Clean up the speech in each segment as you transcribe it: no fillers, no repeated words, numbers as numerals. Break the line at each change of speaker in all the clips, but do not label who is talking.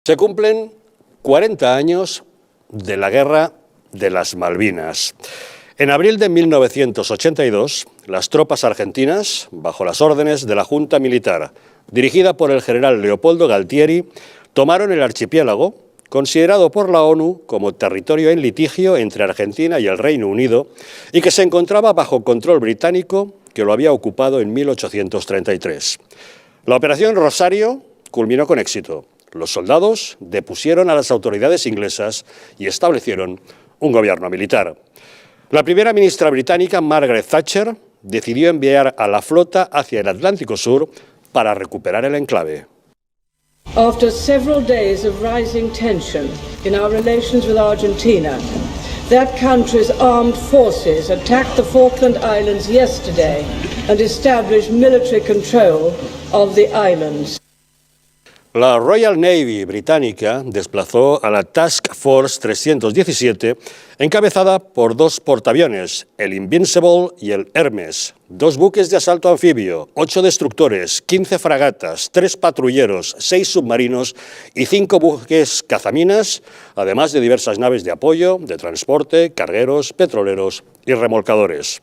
Se cumplen 40 años de la Guerra de las Malvinas. En abril de 1982, las tropas argentinas, bajo las órdenes de la Junta Militar, dirigida por el general Leopoldo Galtieri, tomaron el archipiélago, considerado por la ONU como territorio en litigio entre Argentina y el Reino Unido, y que se encontraba bajo control británico, que lo había ocupado en 1833. La Operación Rosario culminó con éxito. Los soldados depusieron a las autoridades inglesas y establecieron un gobierno militar. La primera ministra británica, Margaret Thatcher, decidió enviar a la flota hacia el Atlántico Sur para recuperar el enclave.
After several days of rising tension in our relations with Argentina, that country's armed forces attacked the Falkland Islands yesterday and established military control of the islands.
La Royal Navy británica desplazó a la Task Force 317, encabezada por dos portaaviones, el Invincible y el Hermes, dos buques de asalto anfibio, 8 destructores, 15 fragatas, 3 patrulleros, 6 submarinos y 5 buques cazaminas, además de diversas naves de apoyo, de transporte, cargueros, petroleros y remolcadores.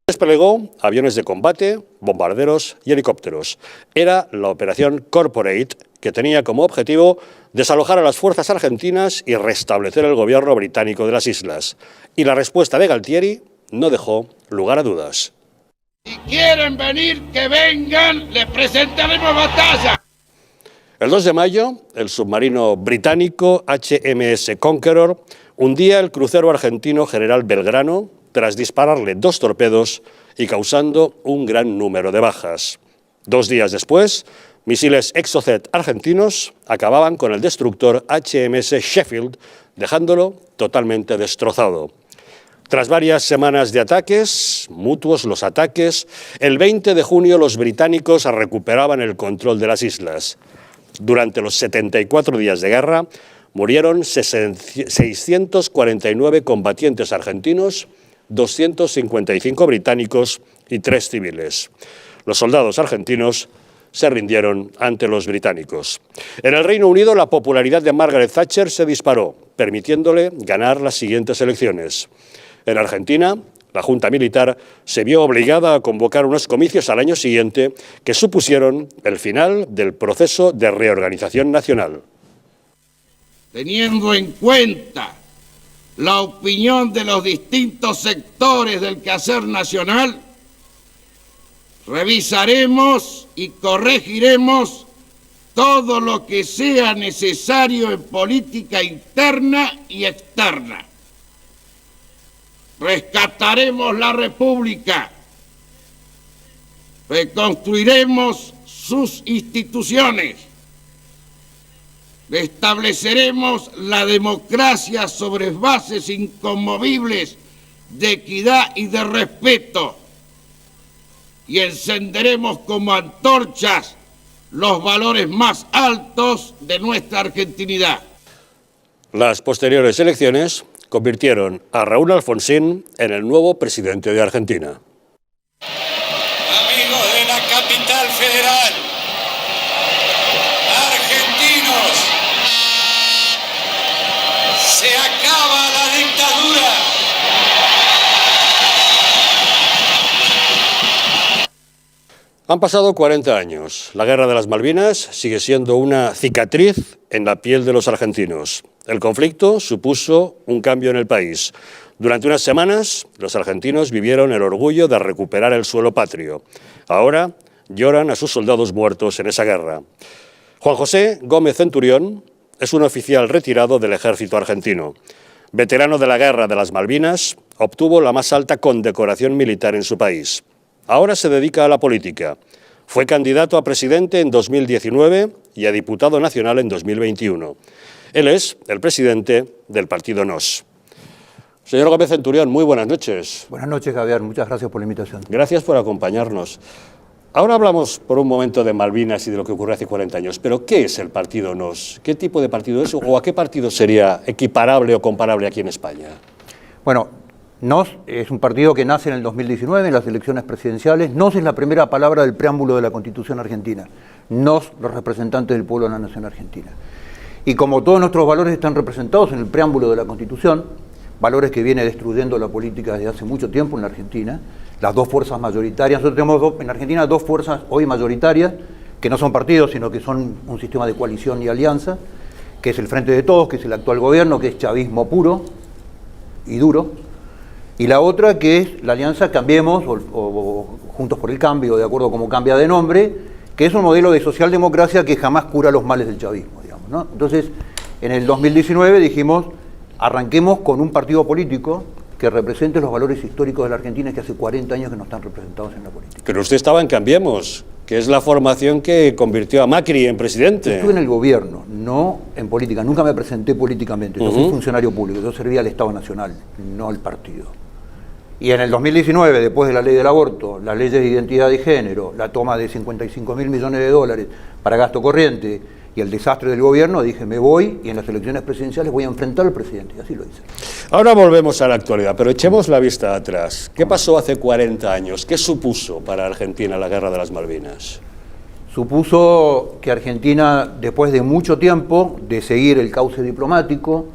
Desplegó aviones de combate, bombarderos y helicópteros. Era la Operación Corporate, que tenía como objetivo desalojar a las fuerzas argentinas y restablecer el gobierno británico de las islas. Y la respuesta de Galtieri no dejó lugar a dudas.
Si quieren venir, que vengan, les presentaremos batalla.
El 2 de mayo, el submarino británico HMS Conqueror hundía el crucero argentino General Belgrano, tras dispararle 2 torpedos y causando un gran número de bajas. 2 días después, misiles Exocet argentinos acababan con el destructor HMS Sheffield, dejándolo totalmente destrozado. Tras varias semanas de ataques, mutuos los ataques, el 20 de junio los británicos recuperaban el control de las islas. Durante los 74 días de guerra, murieron 649 combatientes argentinos, 255 británicos y 3 civiles. Los soldados argentinos se rindieron ante los británicos. En el Reino Unido, la popularidad de Margaret Thatcher se disparó, permitiéndole ganar las siguientes elecciones. En Argentina, la Junta Militar se vio obligada a convocar unos comicios al año siguiente que supusieron el final del proceso de reorganización nacional.
Teniendo en cuenta la opinión de los distintos sectores del quehacer nacional, revisaremos y corregiremos todo lo que sea necesario en política interna y externa. Rescataremos la República, reconstruiremos sus instituciones, estableceremos la democracia sobre bases inconmovibles de equidad y de respeto y encenderemos como antorchas los valores más altos de nuestra argentinidad.
Las posteriores elecciones convirtieron a Raúl Alfonsín en el nuevo presidente de Argentina.
Amigos de la capital federal, argentinos, se acaba la dictadura.
Han pasado 40 años. La Guerra de las Malvinas sigue siendo una cicatriz en la piel de los argentinos. El conflicto supuso un cambio en el país. Durante unas semanas, los argentinos vivieron el orgullo de recuperar el suelo patrio. Ahora lloran a sus soldados muertos en esa guerra. Juan José Gómez Centurión es un oficial retirado del ejército argentino. Veterano de la Guerra de las Malvinas, obtuvo la más alta condecoración militar en su país. Ahora se dedica a la política. Fue candidato a presidente en 2019 y a diputado nacional en 2021. Él es el presidente del partido NOS. Señor Gómez Centurión, muy buenas noches.
Buenas noches, Javier. Muchas gracias por la invitación.
Gracias por acompañarnos. Ahora hablamos por un momento de Malvinas y de lo que ocurrió hace 40 años, pero ¿qué es el partido NOS? ¿Qué tipo de partido es o a qué partido sería equiparable o comparable aquí en España?
Bueno, NOS es un partido que nace en el 2019, en las elecciones presidenciales. NOS es la primera palabra del preámbulo de la Constitución argentina. NOS, los representantes del pueblo de la nación argentina. Y como todos nuestros valores están representados en el preámbulo de la Constitución, valores que viene destruyendo la política desde hace mucho tiempo en la Argentina, las dos fuerzas mayoritarias, nosotros tenemos en Argentina dos fuerzas hoy mayoritarias, que no son partidos, sino que son un sistema de coalición y alianza, que es el Frente de Todos, que es el actual gobierno, que es chavismo puro y duro, y la otra que es la alianza Cambiemos, o Juntos por el Cambio, de acuerdo como cambia de nombre, que es un modelo de socialdemocracia que jamás cura los males del chavismo, digamos, ¿no? Entonces, en el 2019 dijimos, arranquemos con un partido político que represente los valores históricos de la Argentina, que hace 40 años que no están representados en la política.
Pero usted estaba en Cambiemos, que es la formación que convirtió a Macri en presidente.
Estuve en el gobierno, no en política. Nunca me presenté políticamente. Yo fui funcionario público. Yo servía al Estado Nacional, no al partido. Y en el 2019, después de la ley del aborto, las leyes de identidad y género, la toma de 55.000 millones de dólares para gasto corriente y el desastre del gobierno, dije, me voy y en las elecciones presidenciales voy a enfrentar al presidente. Y así lo hice.
Ahora volvemos a la actualidad, pero echemos la vista atrás. ¿Qué pasó hace 40 años? ¿Qué supuso para Argentina la Guerra de las Malvinas?
Supuso que Argentina, después de mucho tiempo de seguir el cauce diplomático,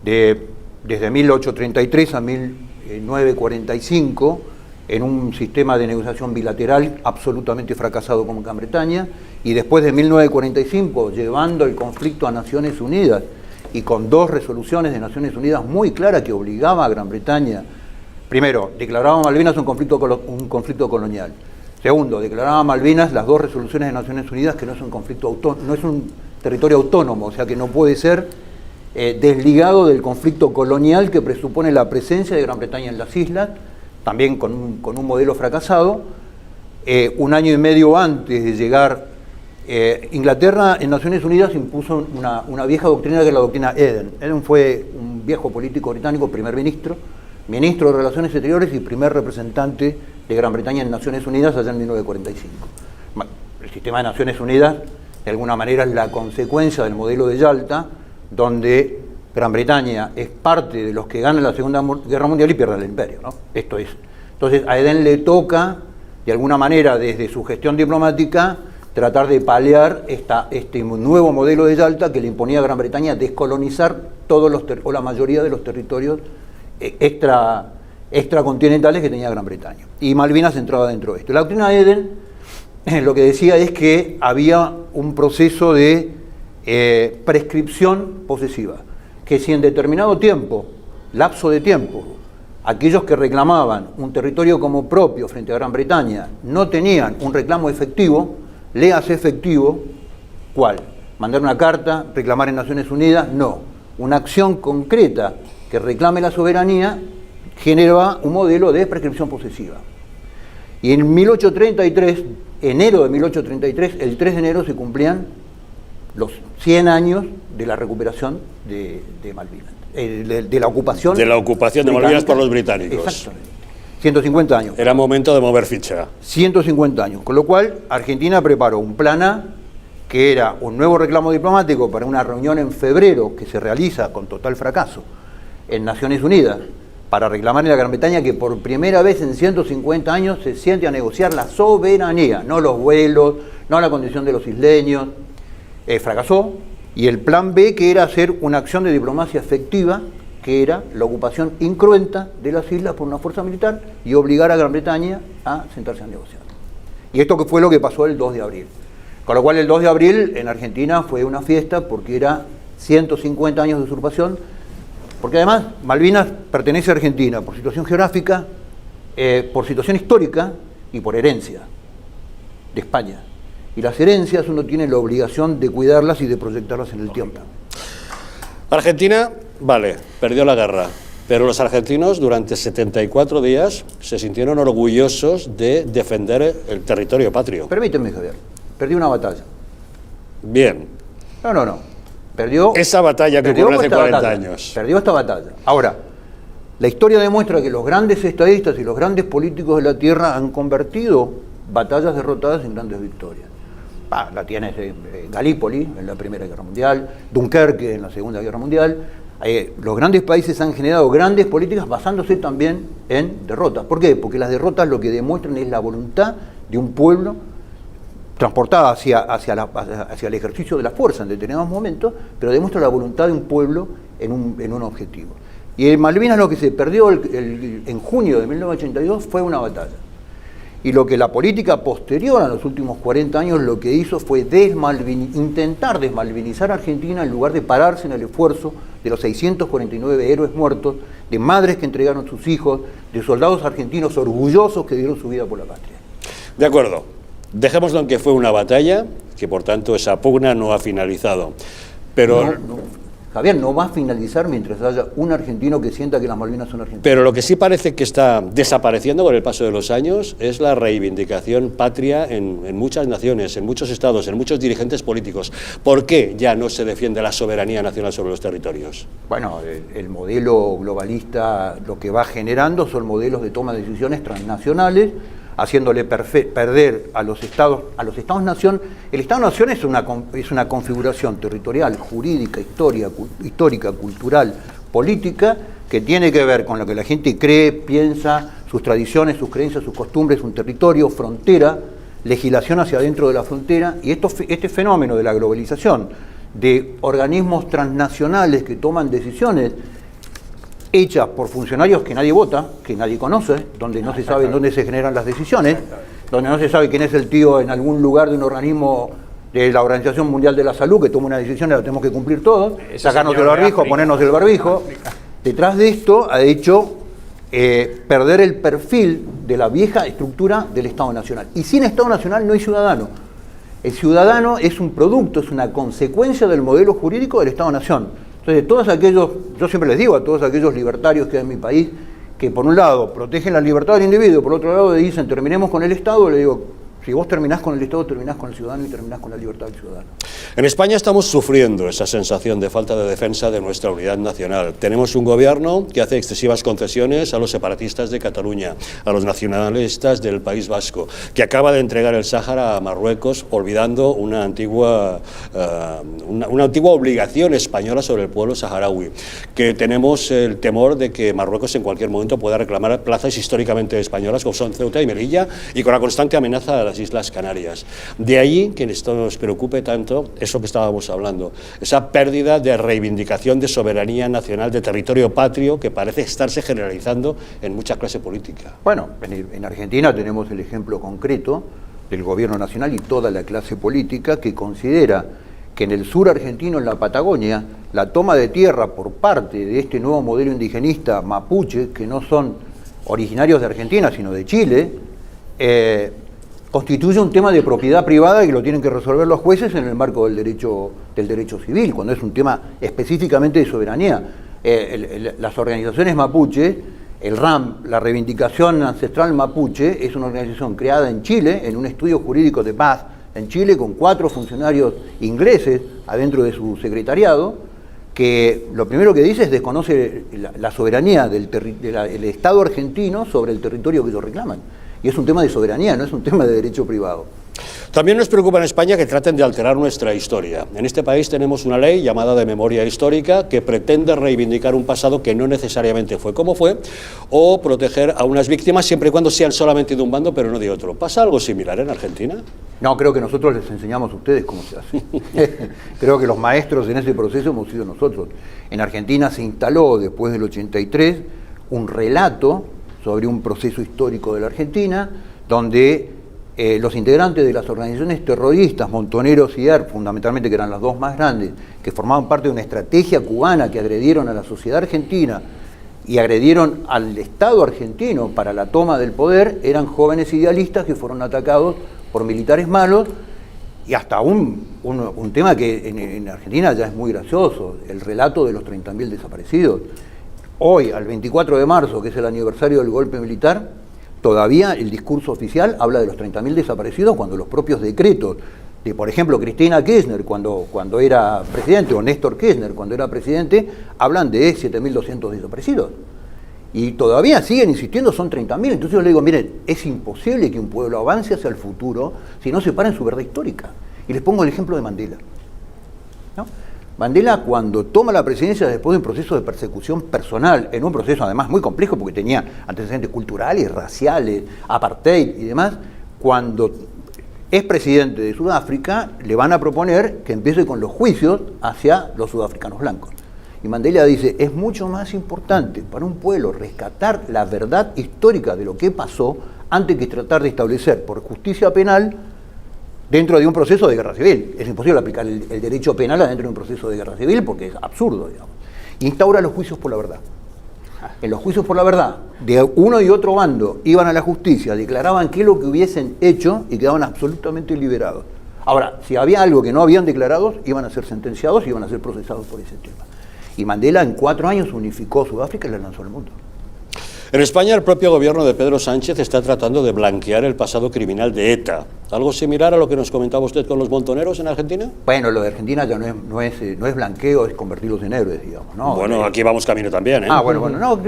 desde 1833 a 1945, en un sistema de negociación bilateral absolutamente fracasado con Gran Bretaña, y después de 1945 llevando el conflicto a Naciones Unidas y con dos resoluciones de Naciones Unidas muy claras que obligaban a Gran Bretaña, primero, declaraba Malvinas un conflicto colonial. Segundo, declaraba Malvinas, las dos resoluciones de Naciones Unidas, que no es un conflicto no es un territorio autónomo, o sea que no puede ser desligado del conflicto colonial que presupone la presencia de Gran Bretaña en las islas, también con un modelo fracasado. Un año y medio antes de llegar, Inglaterra en Naciones Unidas impuso una vieja doctrina que es la doctrina Eden. Eden fue un viejo político británico, primer ministro, ministro de Relaciones Exteriores y primer representante de Gran Bretaña en Naciones Unidas allá en 1945. El sistema de Naciones Unidas, de alguna manera, es la consecuencia del modelo de Yalta, donde Gran Bretaña es parte de los que ganan la Segunda Guerra Mundial y pierden el imperio, ¿no? Esto es. Entonces a Eden le toca, de alguna manera, desde su gestión diplomática, tratar de paliar este nuevo modelo de Yalta que le imponía a Gran Bretaña descolonizar todos o la mayoría de los territorios extracontinentales que tenía Gran Bretaña. Y Malvinas entraba dentro de esto. La doctrina Eden lo que decía es que había un proceso de prescripción posesiva, que si en determinado tiempo, lapso de tiempo, aquellos que reclamaban un territorio como propio frente a Gran Bretaña no tenían un reclamo efectivo, le hace efectivo, ¿cuál? ¿Mandar una carta? ¿Reclamar en Naciones Unidas? No. Una acción concreta que reclame la soberanía generaba un modelo de prescripción posesiva. Y en 1833, enero de 1833, el 3 de enero se cumplían los 100 años de la recuperación de Malvinas, de la ocupación.
De la ocupación de Malvinas por los británicos.
Exactamente. 150 años.
Era momento de mover ficha.
150 años. Con lo cual, Argentina preparó un plan A, que era un nuevo reclamo diplomático para una reunión en febrero que se realiza con total fracaso en Naciones Unidas, para reclamar a la Gran Bretaña que por primera vez en 150 años se siente a negociar la soberanía, no los vuelos, no la condición de los isleños. Fracasó, y el plan B, que era hacer una acción de diplomacia efectiva, que era la ocupación incruenta de las islas por una fuerza militar y obligar a Gran Bretaña a sentarse a negociar. Y esto que fue lo que pasó el 2 de abril. Con lo cual el 2 de abril en Argentina fue una fiesta porque era 150 años de usurpación, porque además Malvinas pertenece a Argentina por situación geográfica, por situación histórica y por herencia de España. Y las herencias uno tiene la obligación de cuidarlas y de proyectarlas en el tiempo.
Argentina, vale, perdió la guerra, pero los argentinos durante 74 días se sintieron orgullosos de defender el territorio patrio.
Permíteme, Javier, perdió una batalla.
Bien.
No. Perdió
esa batalla que ocurrió hace 40 años.
Perdió esta batalla. Ahora, la historia demuestra que los grandes estadistas y los grandes políticos de la tierra han convertido batallas derrotadas en grandes victorias. La tienes Galípoli en la Primera Guerra Mundial, Dunkerque en la Segunda Guerra Mundial. Los grandes países han generado grandes políticas basándose también en derrotas. ¿Por qué? Porque las derrotas lo que demuestran es la voluntad de un pueblo transportada hacia el ejercicio de la fuerza en determinados momentos, pero demuestra la voluntad de un pueblo en un objetivo. Y en Malvinas lo que se perdió en junio de 1982 fue una batalla. Y lo que la política posterior a los últimos 40 años lo que hizo fue intentar desmalvinizar a Argentina en lugar de pararse en el esfuerzo de los 649 héroes muertos, de madres que entregaron sus hijos, de soldados argentinos orgullosos que dieron su vida por la patria.
De acuerdo. Dejémoslo en que fue una batalla, que por tanto esa pugna no ha finalizado. Pero
Javier, no va a finalizar mientras haya un argentino que sienta que las Malvinas son argentinas.
Pero lo que sí parece que está desapareciendo con el paso de los años es la reivindicación patria en muchas naciones, en muchos estados, en muchos dirigentes políticos. ¿Por qué ya no se defiende la soberanía nacional sobre los territorios?
Bueno, el modelo globalista lo que va generando son modelos de toma de decisiones transnacionales, haciéndole perder a los Estados-nación. El Estado-nación es una configuración territorial, jurídica, histórica, cultural, política, que tiene que ver con lo que la gente cree, piensa, sus tradiciones, sus creencias, sus costumbres, un territorio, frontera, legislación hacia adentro de la frontera, y este fenómeno de la globalización, de organismos transnacionales que toman decisiones hechas por funcionarios que nadie vota, que nadie conoce, donde no se sabe dónde se generan las decisiones, donde no se sabe quién es el tío en algún lugar de un organismo de la Organización Mundial de la Salud que toma una decisión y la tenemos que cumplir todos, sacarnos el barbijo, ponernos el barbijo. Detrás de esto ha hecho perder el perfil de la vieja estructura del Estado Nacional. Y sin Estado Nacional no hay ciudadano. El ciudadano es un producto, es una consecuencia del modelo jurídico del Estado-Nación. Entonces, yo siempre les digo a todos aquellos libertarios que hay en mi país, que por un lado protegen la libertad del individuo, por otro lado dicen terminemos con el Estado, le digo, si vos terminás con el Estado, terminás con el ciudadano y terminás con la libertad del ciudadano.
En España estamos sufriendo esa sensación de falta de defensa de nuestra unidad nacional. Tenemos un gobierno que hace excesivas concesiones a los separatistas de Cataluña, a los nacionalistas del País Vasco, que acaba de entregar el Sáhara a Marruecos, olvidando una antigua obligación española sobre el pueblo saharaui, que tenemos el temor de que Marruecos en cualquier momento pueda reclamar plazas históricamente españolas como son Ceuta y Melilla, y con la constante amenaza de las Islas Canarias. De ahí que esto nos preocupe tanto, eso que estábamos hablando, esa pérdida de reivindicación de soberanía nacional, de territorio patrio, que parece estarse generalizando en mucha clase política.
Bueno, en Argentina tenemos el ejemplo concreto del gobierno nacional y toda la clase política que considera que en el sur argentino, en la Patagonia, la toma de tierra por parte de este nuevo modelo indigenista mapuche, que no son originarios de Argentina, sino de Chile, constituye un tema de propiedad privada que lo tienen que resolver los jueces en el marco del derecho civil, cuando es un tema específicamente de soberanía. Las organizaciones mapuche, el RAM, la Reivindicación Ancestral Mapuche, es una organización creada en Chile, en un estudio jurídico de paz en Chile, con 4 funcionarios ingleses adentro de su secretariado, que lo primero que dice es desconoce la soberanía del Estado argentino sobre el territorio que ellos reclaman. Y es un tema de soberanía, no es un tema de derecho privado.
También nos preocupa en España que traten de alterar nuestra historia. En este país tenemos una ley llamada de memoria histórica que pretende reivindicar un pasado que no necesariamente fue como fue, o proteger a unas víctimas siempre y cuando sean solamente de un bando pero no de otro. ¿Pasa algo similar en Argentina?
No, creo que nosotros les enseñamos a ustedes cómo se hace. Creo que los maestros en ese proceso hemos sido nosotros. En Argentina se instaló después del 83 un relato sobre un proceso histórico de la Argentina, donde los integrantes de las organizaciones terroristas, Montoneros y ERP, fundamentalmente, que eran las dos más grandes, que formaban parte de una estrategia cubana que agredieron a la sociedad argentina y agredieron al Estado argentino para la toma del poder, eran jóvenes idealistas que fueron atacados por militares malos, y hasta un tema que en Argentina ya es muy gracioso, el relato de los 30.000 desaparecidos. Hoy, al 24 de marzo, que es el aniversario del golpe militar, todavía el discurso oficial habla de los 30.000 desaparecidos cuando los propios decretos de, por ejemplo, Cristina Kirchner cuando era presidente, o Néstor Kirchner cuando era presidente, hablan de 7.200 desaparecidos. Y todavía siguen insistiendo, son 30.000. Entonces yo le digo, miren, es imposible que un pueblo avance hacia el futuro si no se para en su verdad histórica. Y les pongo el ejemplo de Mandela, ¿no? Mandela, cuando toma la presidencia después de un proceso de persecución personal, en un proceso además muy complejo porque tenía antecedentes culturales, raciales, apartheid y demás, cuando es presidente de Sudáfrica, le van a proponer que empiece con los juicios hacia los sudafricanos blancos. Y Mandela dice, es mucho más importante para un pueblo rescatar la verdad histórica de lo que pasó antes que tratar de establecer por justicia penal dentro de un proceso de guerra civil. Es imposible aplicar el derecho penal dentro de un proceso de guerra civil porque es absurdo, digamos. Instaura los juicios por la verdad. En los juicios por la verdad, de uno y otro bando iban a la justicia, declaraban qué es lo que hubiesen hecho y quedaban absolutamente liberados. Ahora, si había algo que no habían declarado, iban a ser sentenciados y iban a ser procesados por ese tema. Y Mandela en 4 años unificó Sudáfrica y la lanzó al mundo.
En España, el propio gobierno de Pedro Sánchez está tratando de blanquear el pasado criminal de ETA. ¿Algo similar a lo que nos comentaba usted con los montoneros en Argentina?
Bueno, lo de Argentina ya no es blanqueo, es convertirlos en héroes, digamos, ¿no?
Bueno, aquí vamos camino también, ¿eh?
Bueno, no,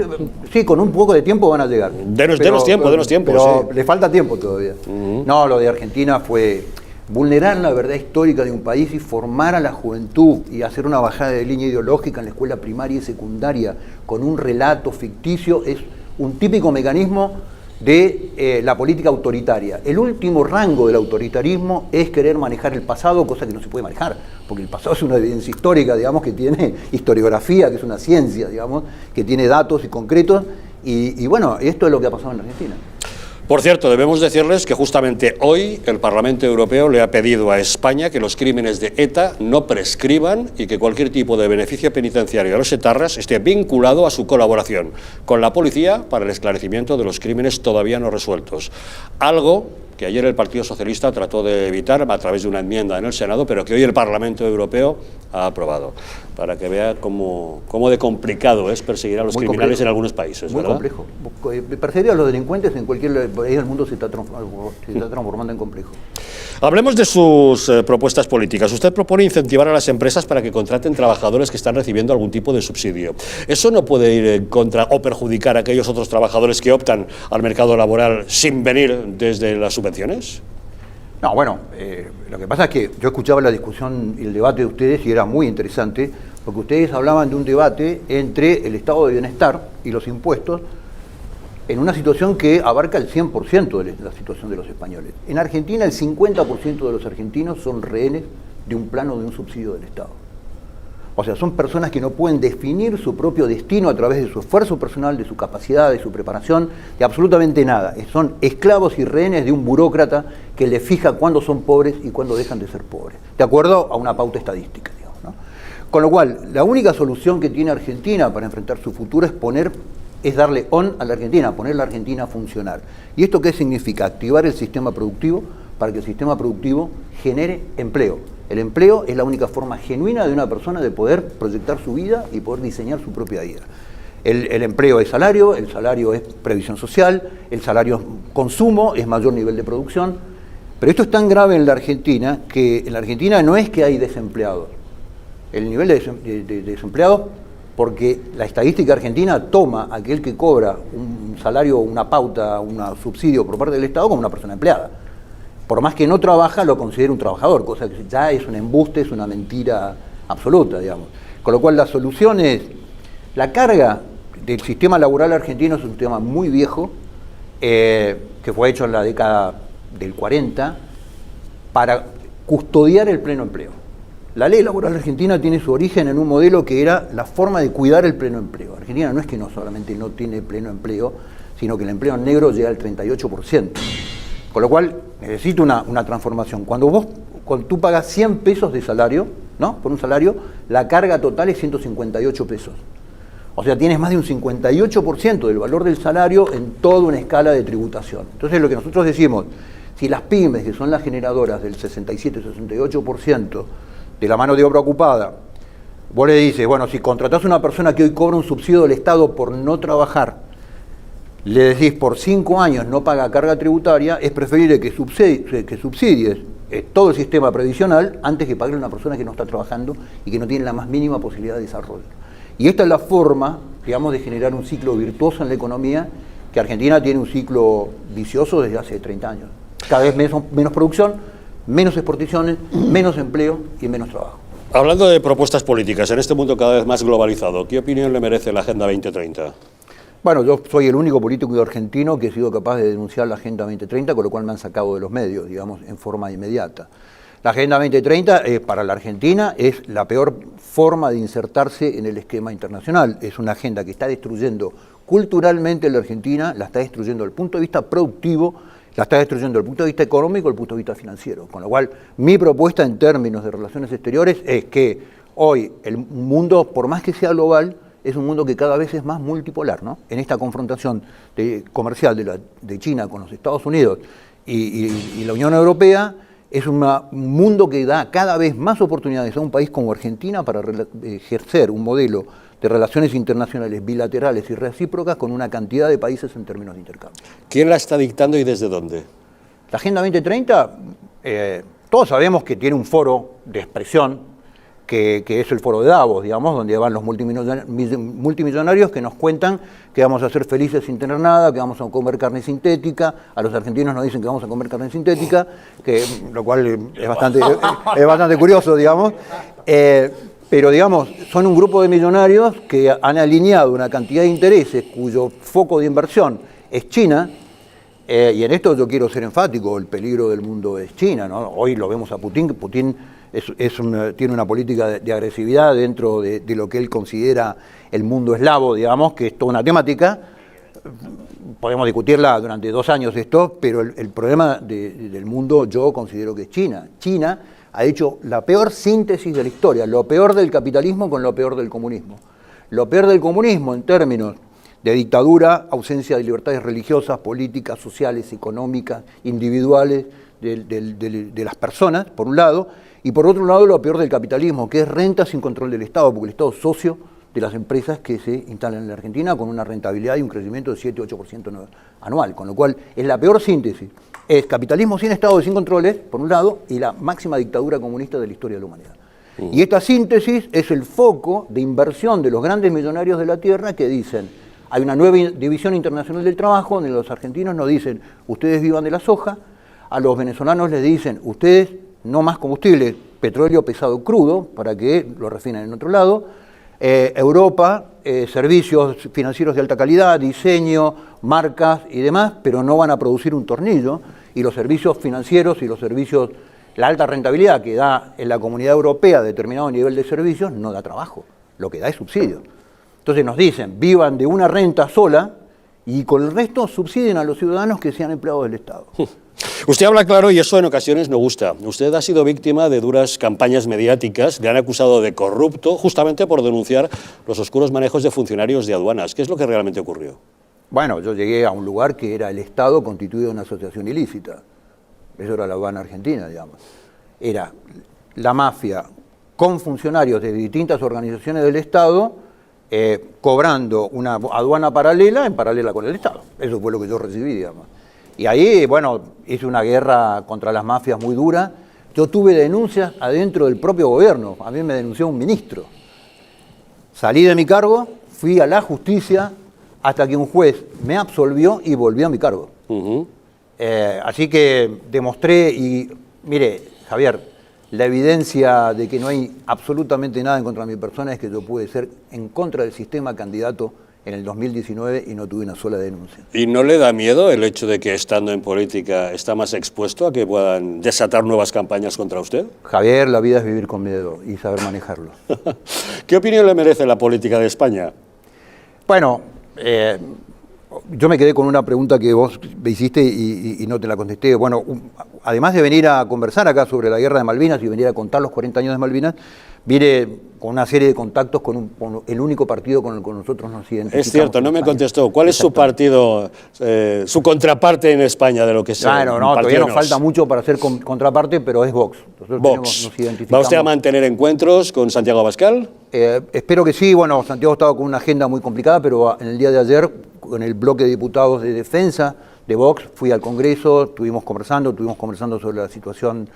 sí, con un poco de tiempo van a llegar.
Denos tiempo.
Pero
sí.
Le falta tiempo todavía. No, lo de Argentina fue vulnerar la verdad histórica de un país y formar a la juventud y hacer una bajada de línea ideológica en la escuela primaria y secundaria con un relato ficticio es un típico mecanismo de la política autoritaria. El último rango del autoritarismo es querer manejar el pasado, cosa que no se puede manejar, porque el pasado es una evidencia histórica, digamos, que tiene historiografía, que es una ciencia, digamos, que tiene datos y concretos, y bueno, esto es lo que ha pasado en Argentina.
Por cierto, debemos decirles que justamente hoy el Parlamento Europeo le ha pedido a España que los crímenes de ETA no prescriban y que cualquier tipo de beneficio penitenciario a los etarras esté vinculado a su colaboración con la policía para el esclarecimiento de los crímenes todavía no resueltos. Algo que ayer el Partido Socialista trató de evitar a través de una enmienda en el Senado, pero que hoy el Parlamento Europeo ha aprobado, para que vea cómo de complicado es perseguir a los criminales en algunos países,
muy
¿verdad?
Complejo. Perseguir a los delincuentes en cualquier país del mundo se está transformando en complejo.
Hablemos de sus propuestas políticas. Usted propone incentivar a las empresas para que contraten trabajadores que están recibiendo algún tipo de subsidio. ¿Eso no puede ir en contra o perjudicar a aquellos otros trabajadores que optan al mercado laboral sin venir desde las subvenciones?
No, bueno, lo que pasa es que yo escuchaba la discusión y el debate de ustedes y era muy interesante, porque ustedes hablaban de un debate entre el estado de bienestar y los impuestos en una situación que abarca el 100% de la situación de los españoles. En Argentina el 50% de los argentinos son rehenes de un plano de un subsidio del Estado. O sea, son personas que no pueden definir su propio destino a través de su esfuerzo personal, de su capacidad, de su preparación, de absolutamente nada. Son esclavos y rehenes de un burócrata que les fija cuándo son pobres y cuándo dejan de ser pobres, de acuerdo a una pauta estadística, digamos, ¿no? Con lo cual, la única solución que tiene Argentina para enfrentar su futuro es darle on a la Argentina, poner la Argentina a funcionar. ¿Y esto qué significa? Activar el sistema productivo para que el sistema productivo genere empleo. El empleo es la única forma genuina de una persona de poder proyectar su vida y poder diseñar su propia vida. El empleo es salario, el salario es previsión social, el salario es consumo, es mayor nivel de producción. Pero esto es tan grave en la Argentina que en la Argentina no es que hay desempleados. El nivel de desempleados, porque la estadística argentina toma a aquel que cobra un salario, una pauta, un subsidio por parte del Estado como una persona empleada. Por más que no trabaja, lo considera un trabajador, cosa que ya es un embuste, es una mentira absoluta, digamos. Con lo cual la solución es, la carga del sistema laboral argentino es un sistema muy viejo, que fue hecho en la década del 40, para custodiar el pleno empleo. La ley laboral argentina tiene su origen en un modelo que era la forma de cuidar el pleno empleo. Argentina no es que no solamente no tiene pleno empleo, sino que el empleo negro llega al 38%. Con lo cual necesita una transformación. Cuando tú pagas 100 pesos de salario, ¿no? Por un salario, la carga total es 158 pesos. O sea, tienes más de un 58% del valor del salario en toda una escala de tributación. Entonces lo que nosotros decimos, si las pymes, que son las generadoras del 67-68% de la mano de obra ocupada, vos le dices, bueno, si contratás a una persona que hoy cobra un subsidio del Estado por no trabajar, le decís por 5 años no paga carga tributaria, es preferible que subsidies todo el sistema previsional antes que pagarle a una persona que no está trabajando y que no tiene la más mínima posibilidad de desarrollo. Y esta es la forma, digamos, de generar un ciclo virtuoso en la economía, que Argentina tiene un ciclo vicioso desde hace 30 años. Cada vez menos producción, menos exportaciones, menos empleo y menos trabajo.
Hablando de propuestas políticas, en este mundo cada vez más globalizado, ¿qué opinión le merece la Agenda 2030?
Bueno, yo soy el único político argentino que he sido capaz de denunciar la Agenda 2030, con lo cual me han sacado de los medios, digamos, en forma inmediata. La Agenda 2030 para la Argentina es la peor forma de insertarse en el esquema internacional. Es una agenda que está destruyendo culturalmente la Argentina, la está destruyendo desde el punto de vista productivo, la está destruyendo desde el punto de vista económico, desde el punto de vista financiero. Con lo cual, mi propuesta en términos de relaciones exteriores es que hoy el mundo, por más que sea global, es un mundo que cada vez es más multipolar, ¿no? En esta confrontación comercial de China con los Estados Unidos y la Unión Europea, es un mundo que da cada vez más oportunidades a un país como Argentina para ejercer un modelo de relaciones internacionales bilaterales y recíprocas con una cantidad de países en términos de intercambio.
¿Quién la está dictando y desde dónde?
La Agenda 2030, todos sabemos que tiene un foro de expresión, que es el foro de Davos, digamos, donde van los multimillonarios que nos cuentan que vamos a ser felices sin tener nada, que vamos a comer carne sintética. A los argentinos nos dicen que vamos a comer carne sintética, lo cual es bastante curioso, digamos. Pero, digamos, son un grupo de millonarios que han alineado una cantidad de intereses cuyo foco de inversión es China. Y en esto yo quiero ser enfático, el peligro del mundo es China, ¿no? Hoy lo vemos a Putin, que Putin tiene una política de agresividad dentro de lo que él considera el mundo eslavo, digamos, que es toda una temática. Podemos discutirla durante 2 años esto, pero el problema del mundo yo considero que es China. China ha hecho la peor síntesis de la historia, lo peor del capitalismo con lo peor del comunismo. Lo peor del comunismo en términos de dictadura, ausencia de libertades religiosas, políticas, sociales, económicas, individuales de las personas, por un lado, y por otro lado lo peor del capitalismo, que es renta sin control del Estado, porque el Estado es socio de las empresas que se instalan en la Argentina con una rentabilidad y un crecimiento de 7-8% anual, con lo cual es la peor síntesis. Es capitalismo sin Estado y sin controles, por un lado, y la máxima dictadura comunista de la historia de la humanidad. Y esta síntesis es el foco de inversión de los grandes millonarios de la Tierra que dicen, hay una nueva división internacional del trabajo donde los argentinos nos dicen, ustedes vivan de la soja, a los venezolanos les dicen, ustedes no más combustible, petróleo pesado crudo, para que lo refinen en otro lado, Europa, servicios financieros de alta calidad, diseño, marcas y demás, pero no van a producir un tornillo, y los servicios financieros y los servicios, la alta rentabilidad que da en la Comunidad Europea determinado nivel de servicios, no da trabajo, lo que da es subsidio. Entonces nos dicen, vivan de una renta sola y con el resto subsidien a los ciudadanos que sean empleados del Estado.
Usted habla claro y eso en ocasiones no gusta. Usted ha sido víctima de duras campañas mediáticas, le han acusado de corrupto justamente por denunciar los oscuros manejos de funcionarios de aduanas. ¿Qué es lo que realmente ocurrió?
Bueno, yo llegué a un lugar que era el Estado constituido en una asociación ilícita. Eso era la aduana argentina, digamos. Era la mafia con funcionarios de distintas organizaciones del Estado cobrando una aduana paralela en paralela con el Estado. Eso fue lo que yo recibí, digamos. Y ahí, bueno, hice una guerra contra las mafias muy dura. Yo tuve denuncias adentro del propio gobierno. A mí me denunció un ministro. Salí de mi cargo, fui a la justicia hasta que un juez me absolvió y volví a mi cargo. Así que demostré y, mire, Javier, la evidencia de que no hay absolutamente nada en contra de mi persona es que yo pude ser en contra del sistema candidato en el 2019 y no tuve una sola denuncia.
¿Y no le da miedo el hecho de que estando en política está más expuesto a que puedan desatar nuevas campañas contra usted?
Javier, la vida es vivir con miedo y saber manejarlo.
¿Qué opinión le merece la política de España?
Bueno, yo me quedé con una pregunta que vos me hiciste y no te la contesté. Bueno, además de venir a conversar acá sobre la guerra de Malvinas y venir a contar los 40 años de Malvinas, vine con una serie de contactos con el único partido con el que nosotros nos identificamos.
Es cierto, no me contestó. ¿Cuál es su partido, su contraparte en España de lo que sea?
Claro, no, todavía nos falta mucho para ser contraparte, pero es Vox. Nosotros
Vox.
Nos identificamos.
¿Va usted a mantener encuentros con Santiago Abascal?
Espero que sí. Bueno, Santiago estaba con una agenda muy complicada, pero en el día de ayer, con el bloque de diputados de defensa de Vox, fui al Congreso, estuvimos conversando sobre la situación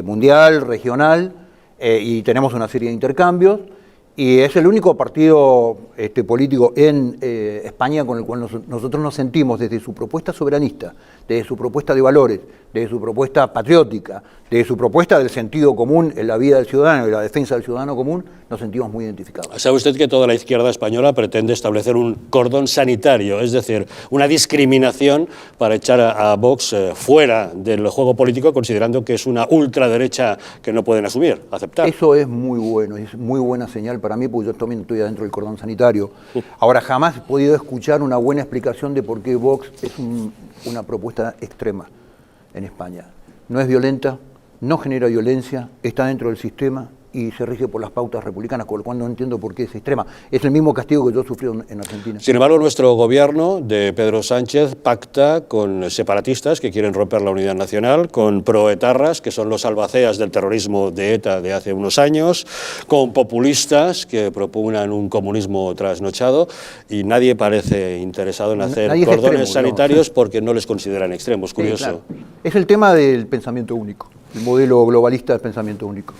mundial, regional, y tenemos una serie de intercambios, y es el único partido político en España con el cual nosotros nos sentimos desde su propuesta soberanista, desde su propuesta de valores, desde su propuesta patriótica, de su propuesta del sentido común en la vida del ciudadano y la defensa del ciudadano común, nos sentimos muy identificados.
¿Sabe usted que toda la izquierda española pretende establecer un cordón sanitario, es decir, una discriminación para echar a Vox fuera del juego político, considerando que es una ultraderecha que no pueden asumir, aceptar?
Eso es muy bueno, es muy buena señal para mí, porque yo también estoy adentro del cordón sanitario. Ahora, jamás he podido escuchar una buena explicación de por qué Vox es una propuesta extrema en España. No es violenta, no genera violencia, está dentro del sistema y se rige por las pautas republicanas, con lo cual no entiendo por qué es extrema. Es el mismo castigo que yo sufrí en Argentina.
Sin embargo, nuestro gobierno de Pedro Sánchez pacta con separatistas que quieren romper la unidad nacional, con proetarras, que son los albaceas del terrorismo de ETA de hace unos años, con populistas que propugnan un comunismo trasnochado, y nadie parece interesado en hacer cordones sanitarios porque no les consideran extremos. Curioso.
Sí, claro. Es el tema del pensamiento único, el modelo globalista del pensamiento único.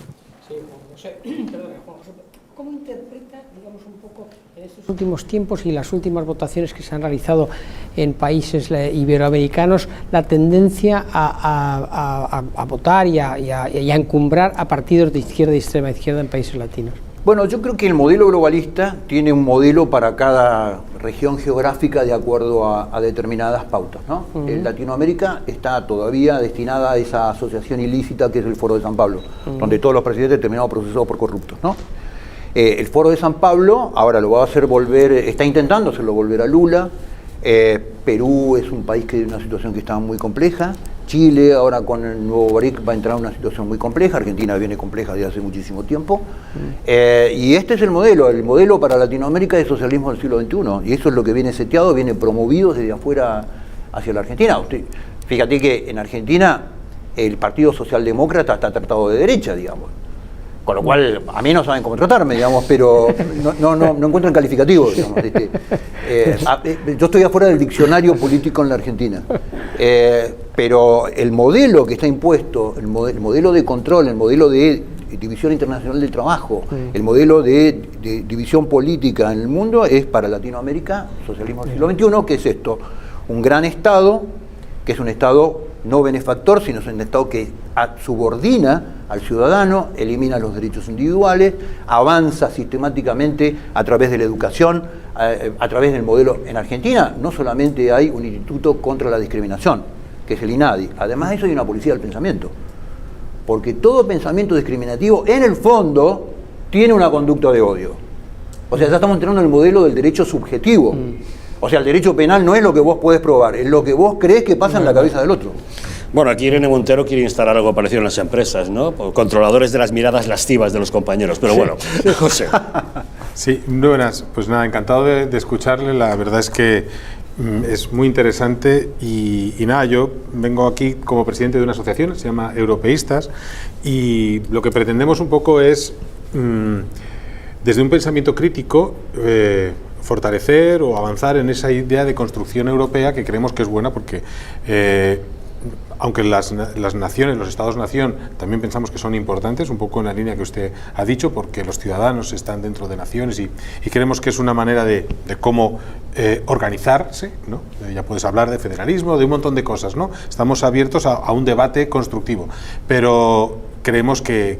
¿Cómo interpreta, digamos, un poco en estos últimos tiempos y las últimas votaciones que se han realizado en países iberoamericanos la tendencia a votar y a encumbrar a partidos de izquierda y extrema izquierda en países latinos?
Bueno, yo creo que el modelo globalista tiene un modelo para cada región geográfica de acuerdo a determinadas pautas, ¿no? En Latinoamérica está todavía destinada a esa asociación ilícita que es el Foro de San Pablo, donde todos los presidentes terminaron procesados por corruptos, ¿no? El Foro de San Pablo ahora lo va a hacer volver, está intentando hacerlo volver a Lula. Perú es un país que tiene una situación que está muy compleja. Chile, ahora con el nuevo BRIC, va a entrar en una situación muy compleja. Argentina viene compleja desde hace muchísimo tiempo. Y este es el modelo para Latinoamérica de socialismo del siglo XXI. Y eso es lo que viene seteado, viene promovido desde afuera hacia la Argentina. Fíjate que en Argentina el Partido Socialdemócrata está tratado de derecha, digamos. Con lo cual, a mí no saben cómo tratarme, digamos, pero no encuentran calificativos, digamos. Yo estoy afuera del diccionario político en la Argentina. Pero el modelo que está impuesto, el modelo de control, el modelo de división internacional del trabajo, el modelo de división política en el mundo es para Latinoamérica, socialismo del siglo XXI, que es esto, un gran Estado, que es un Estado no benefactor, sino es un Estado que subordina al ciudadano, elimina los derechos individuales, avanza sistemáticamente a través de la educación, a través del modelo. En Argentina no solamente hay un instituto contra la discriminación, que es el INADI, además de eso hay una policía del pensamiento, porque todo pensamiento discriminativo en el fondo tiene una conducta de odio. O sea, ya estamos entrando en el modelo del derecho subjetivo. O sea, el derecho penal no es lo que vos podés probar, es lo que vos crees que pasa en la cabeza del otro.
Bueno, aquí Irene Montero quiere instalar algo parecido en las empresas, ¿no? Controladores de las miradas lascivas de los compañeros, pero bueno, José.
Sí, buenas. Pues nada, encantado de escucharle. La verdad es que es muy interesante y nada, yo vengo aquí como presidente de una asociación, se llama Europeístas, y lo que pretendemos un poco es, desde un pensamiento crítico, fortalecer o avanzar en esa idea de construcción europea que creemos que es buena porque aunque las naciones, los estados-nación, también pensamos que son importantes, un poco en la línea que usted ha dicho, porque los ciudadanos están dentro de naciones y creemos que es una manera de cómo organizarse, ¿no? Ya puedes hablar de federalismo, de un montón de cosas, ¿no? Estamos abiertos a un debate constructivo, pero creemos que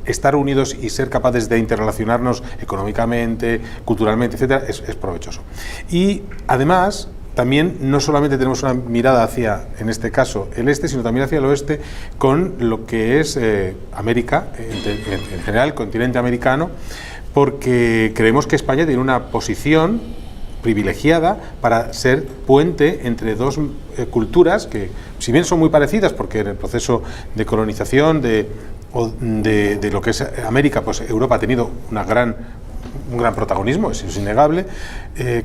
estar unidos y ser capaces de interrelacionarnos económicamente, culturalmente, etcétera, es provechoso. Y además, también no solamente tenemos una mirada hacia, en este caso, el este, sino también hacia el oeste, con lo que es América, en general, el continente americano, porque creemos que España tiene una posición privilegiada para ser puente entre dos culturas que, si bien son muy parecidas, porque en el proceso de colonización de lo que es América, pues Europa ha tenido un gran protagonismo, eso es innegable.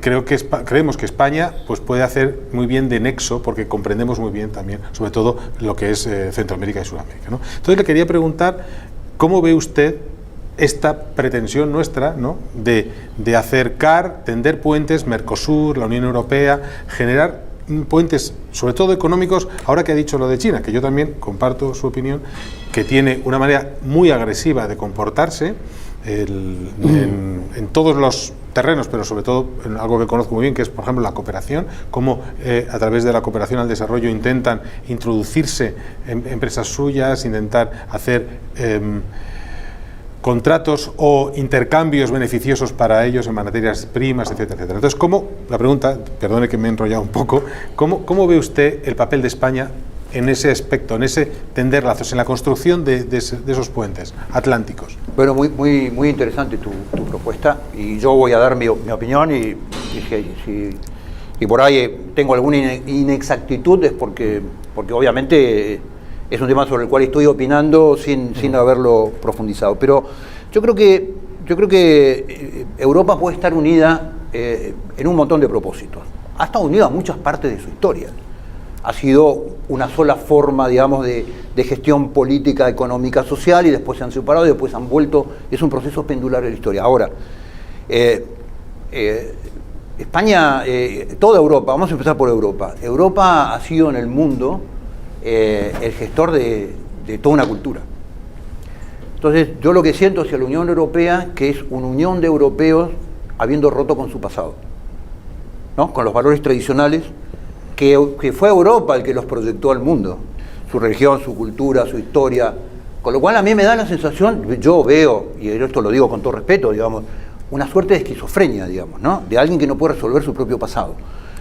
Creemos que España pues puede hacer muy bien de nexo, porque comprendemos muy bien también, sobre todo, lo que es Centroamérica y Sudamérica, ¿no? Entonces le quería preguntar, ¿cómo ve usted esta pretensión nuestra, ¿no?, de acercar, tender puentes, Mercosur, la Unión Europea, generar puentes, sobre todo económicos, ahora que ha dicho lo de China, que yo también comparto su opinión, que tiene una manera muy agresiva de comportarse en todos los terrenos, pero sobre todo en algo que conozco muy bien, que es, por ejemplo, la cooperación, cómo a través de la cooperación al desarrollo intentan introducirse en empresas suyas, intentar hacer contratos o intercambios beneficiosos para ellos en materias primas, etcétera, etcétera. Entonces, la pregunta, perdone que me he enrollado un poco, ¿cómo ve usted el papel de España en ese aspecto, en ese tender lazos, en la construcción de esos puentes atlánticos?
Bueno, muy interesante tu propuesta, y yo voy a dar mi opinión, y por ahí tengo alguna inexactitud es porque obviamente es un tema sobre el cual estoy opinando sin haberlo profundizado. Pero yo creo que Europa puede estar unida en un montón de propósitos. Ha estado unida a muchas partes de su historia. Ha sido una sola forma, digamos, de gestión política, económica, social, y después se han separado y después han vuelto. Es un proceso pendular de la historia. Ahora, España, toda Europa, vamos a empezar por Europa. Europa ha sido en el mundo el gestor de toda una cultura. Entonces, yo lo que siento hacia la Unión Europea, que es una unión de europeos habiendo roto con su pasado, ¿no? Con los valores tradicionales, que fue Europa el que los proyectó al mundo, su religión, su cultura, su historia, con lo cual a mí me da la sensación, yo veo, y esto lo digo con todo respeto, digamos, una suerte de esquizofrenia, digamos, ¿no? De alguien que no puede resolver su propio pasado.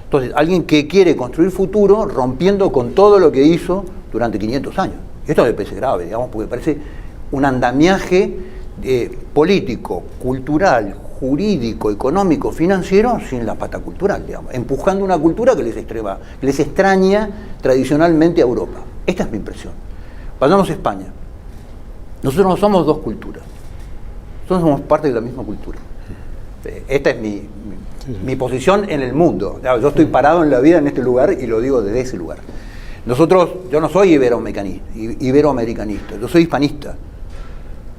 Entonces, alguien que quiere construir futuro rompiendo con todo lo que hizo durante 500 años. Esto me parece grave, digamos, porque parece un andamiaje político, cultural, jurídico, económico, financiero, sin la pata cultural, digamos, empujando una cultura que les extraña tradicionalmente a Europa. Esta es mi impresión. Vayamos a España. Nosotros no somos dos culturas. Nosotros somos parte de la misma cultura. Esta es mi posición en el mundo. Yo estoy parado en la vida en este lugar y lo digo desde ese lugar. Yo no soy iberoamericanista, yo soy hispanista.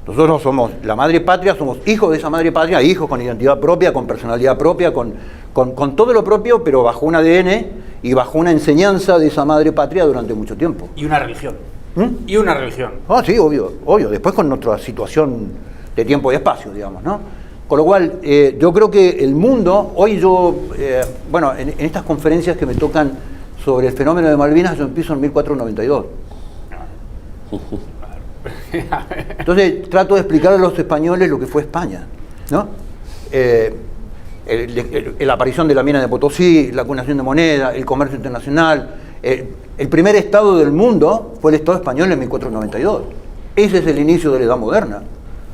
Nosotros somos la madre patria, somos hijos de esa madre patria, hijos con identidad propia, con personalidad propia, con todo lo propio, pero bajo un ADN y bajo una enseñanza de esa madre patria durante mucho tiempo.
Y una religión. Y una religión.
Ah, sí, obvio. Después con nuestra situación de tiempo y espacio, digamos, ¿no? Con lo cual, yo creo que el mundo, hoy en estas conferencias que me tocan sobre el fenómeno de Malvinas, yo empiezo en 1492. Entonces trato de explicar a los españoles lo que fue España, ¿no? La aparición de la mina de Potosí, la acuñación de moneda, el comercio internacional. El primer estado del mundo fue el Estado español en 1492. Ese es el inicio de la Edad Moderna.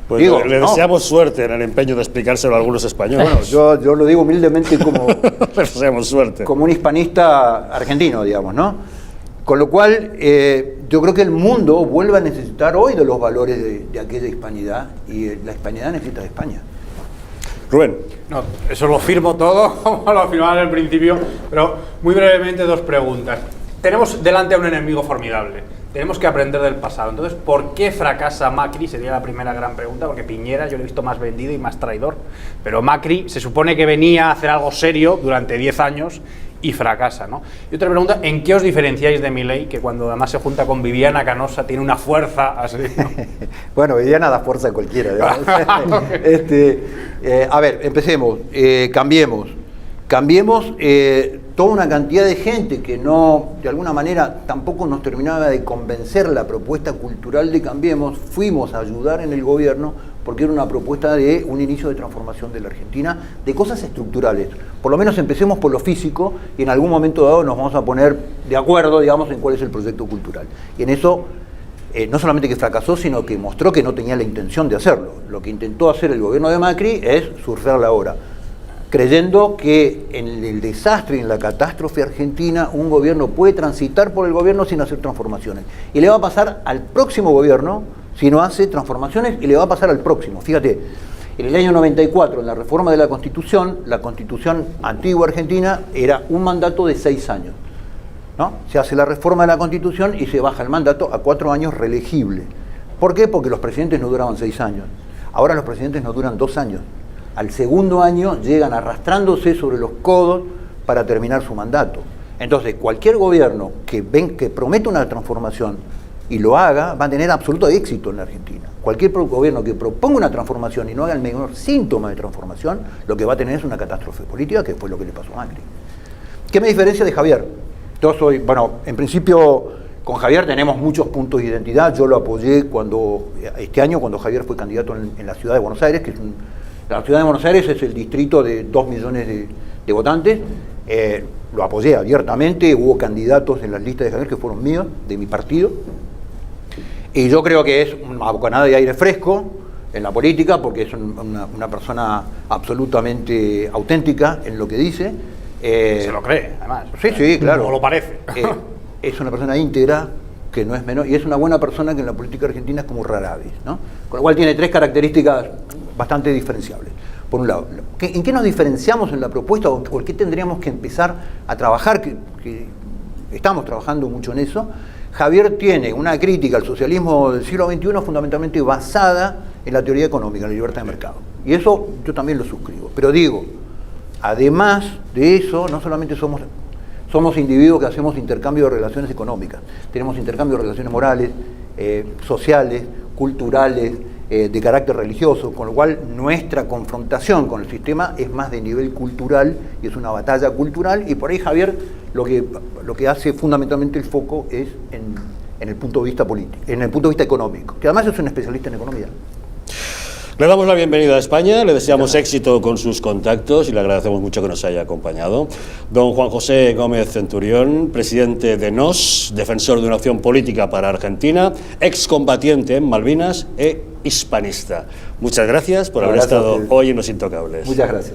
Pues le deseamos suerte en el empeño de explicárselo a algunos españoles.
Bueno, yo lo digo humildemente como,
le deseamos suerte.
Como un hispanista argentino, digamos, ¿no? Con lo cual, yo creo que el mundo vuelve a necesitar hoy de los valores de aquella hispanidad, y la hispanidad necesita de España.
Rubén.
No, eso lo firmo todo, como lo afirmaba al principio, pero muy brevemente dos preguntas. Tenemos delante a un enemigo formidable. Tenemos que aprender del pasado. Entonces, ¿por qué fracasa Macri? Sería la primera gran pregunta, porque Piñera yo lo he visto más vendido y más traidor. Pero Macri se supone que venía a hacer algo serio durante 10 años y fracasa, ¿no? Y otra pregunta, ¿en qué os diferenciáis de Milei, que cuando además se junta con Viviana Canosa tiene una fuerza así, ¿no?
Bueno, Viviana da fuerza a cualquiera, digamos. A ver, empecemos. Cambiemos toda una cantidad de gente que no, de alguna manera, tampoco nos terminaba de convencer la propuesta cultural de Cambiemos. Fuimos a ayudar en el gobierno porque era una propuesta de un inicio de transformación de la Argentina, de cosas estructurales. Por lo menos empecemos por lo físico y en algún momento dado nos vamos a poner de acuerdo, digamos, en cuál es el proyecto cultural. Y en eso, no solamente que fracasó, sino que mostró que no tenía la intención de hacerlo. Lo que intentó hacer el gobierno de Macri es surfear la ola, creyendo que en el desastre y en la catástrofe argentina un gobierno puede transitar por el gobierno sin hacer transformaciones. Y le va a pasar al próximo gobierno si no hace transformaciones, y le va a pasar al próximo. Fíjate, en el año 94, en la reforma de la Constitución antigua argentina era un mandato de 6 años, ¿no? Se hace la reforma de la Constitución y se baja el mandato a 4 años reelegible. ¿Por qué? Porque los presidentes no duraban 6 años. Ahora los presidentes no duran 2 años. Al segundo año llegan arrastrándose sobre los codos para terminar su mandato. Entonces, cualquier gobierno que promete una transformación y lo haga, va a tener absoluto éxito en la Argentina. Cualquier gobierno que proponga una transformación y no haga el menor síntoma de transformación, lo que va a tener es una catástrofe política, que fue lo que le pasó a Macri. ¿Qué me diferencia de Javier? Yo soy, bueno, en principio con Javier tenemos muchos puntos de identidad. Yo lo apoyé este año cuando Javier fue candidato en la ciudad de Buenos Aires, que la ciudad de Buenos Aires es el distrito de 2 millones de votantes. Lo apoyé abiertamente, hubo candidatos en las listas de Javier que fueron míos, de mi partido. Y yo creo que es una bocanada de aire fresco en la política, porque es una persona absolutamente auténtica en lo que dice.
Se lo cree, además.
Sí, claro.
No lo parece.
Es una persona íntegra, que no es menor, y es una buena persona que en la política argentina es como rara avis, ¿no? Con lo cual tiene 3 características bastante diferenciables. Por un lado, ¿en qué nos diferenciamos en la propuesta o por qué tendríamos que empezar a trabajar? Que estamos trabajando mucho en eso. Javier tiene una crítica al socialismo del siglo XXI fundamentalmente basada en la teoría económica, en la libertad de mercado. Y eso yo también lo suscribo. Pero digo, además de eso, no solamente somos individuos que hacemos intercambio de relaciones económicas, tenemos intercambio de relaciones morales, sociales, culturales, de carácter religioso, con lo cual nuestra confrontación con el sistema es más de nivel cultural y es una batalla cultural, y por ahí Javier lo que hace fundamentalmente el foco es en el punto de vista político, en el punto de vista económico, que además es un especialista en economía.
Le damos la bienvenida a España, le deseamos éxito con sus contactos y le agradecemos mucho que nos haya acompañado. Don Juan José Gómez Centurión, presidente de NOS, defensor de una opción política para Argentina, excombatiente en Malvinas e hispanista. Muchas gracias por haber estado hoy en Los Intocables.
Muchas gracias.